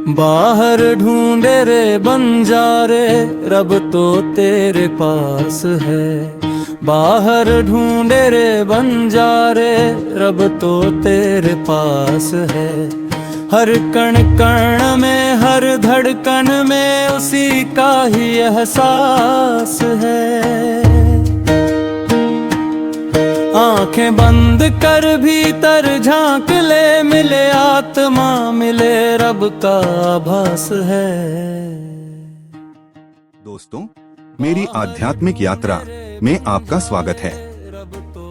बाहर ढूंढे रे बंजारे, रब तो तेरे पास है। बाहर ढूंढे रे बंजारे, रब तो तेरे पास है। हर कण कण में, हर धड़कन में उसी का ही एहसास है। आंखें बंद कर भीतर झांक ले, मिले आत्मा मिले रब का आभास है। दोस्तों, मेरी आध्यात्मिक यात्रा में आपका स्वागत है।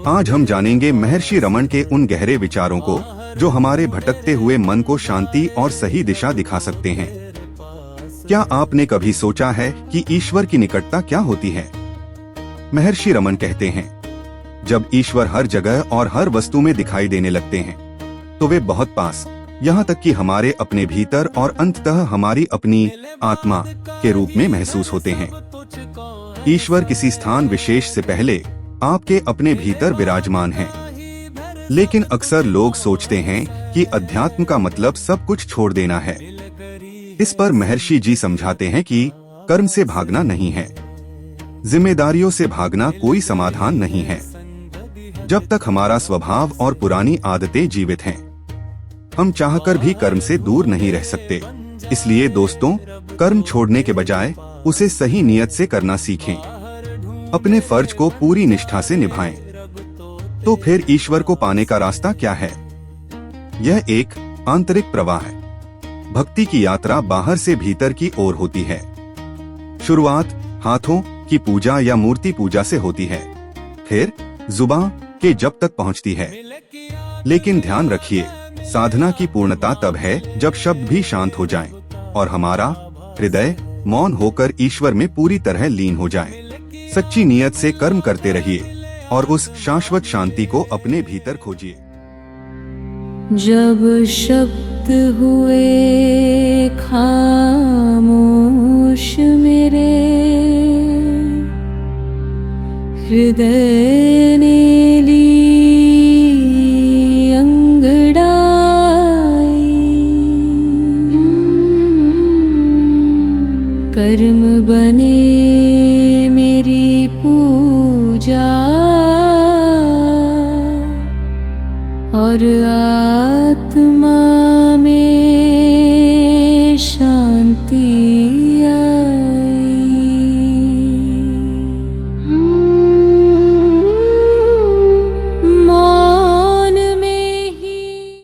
आज हम जानेंगे महर्षि रमन के उन गहरे विचारों को जो हमारे भटकते हुए मन को शांति और सही दिशा दिखा सकते हैं। क्या आपने कभी सोचा है कि ईश्वर की निकटता क्या होती है? महर्षि रमन कहते हैं, जब ईश्वर हर जगह और हर वस्तु में दिखाई देने लगते हैं तो वे बहुत पास, यहाँ तक कि हमारे अपने भीतर और अंततः हमारी अपनी आत्मा के रूप में महसूस होते हैं। ईश्वर किसी स्थान विशेष से पहले आपके अपने भीतर विराजमान हैं। लेकिन अक्सर लोग सोचते हैं कि अध्यात्म का मतलब सब कुछ छोड़ देना है। इस पर महर्षि जी समझाते हैं कि कर्म से भागना नहीं है, जिम्मेदारियों से भागना कोई समाधान नहीं है। जब तक हमारा स्वभाव और पुरानी आदतें जीवित हैं, हम चाहकर भी कर्म से दूर नहीं रह सकते। इसलिए दोस्तों, कर्म छोड़ने के बजाय उसे सही नियत से करना सीखें। अपने फर्ज को पूरी निष्ठा से निभाएं। तो फिर ईश्वर को पाने का रास्ता क्या है? यह एक आंतरिक प्रवाह है। भक्ति की यात्रा बाहर से भीतर की ओर होती है। शुरुआत हाथों की पूजा या मूर्ति पूजा से होती है, फिर जुबान के जप तक पहुंचती है। लेकिन ध्यान रखिए, साधना की पूर्णता तब है जब शब्द भी शांत हो जाएं और हमारा हृदय मौन होकर ईश्वर में पूरी तरह लीन हो जाए। सच्ची नियत से कर्म करते रहिए और उस शाश्वत शांति को अपने भीतर खोजिए। जब शब्द हुए खामोश मेरे, हृदय ने ली अंगड़ाई। कर्म बने मेरी पूजा और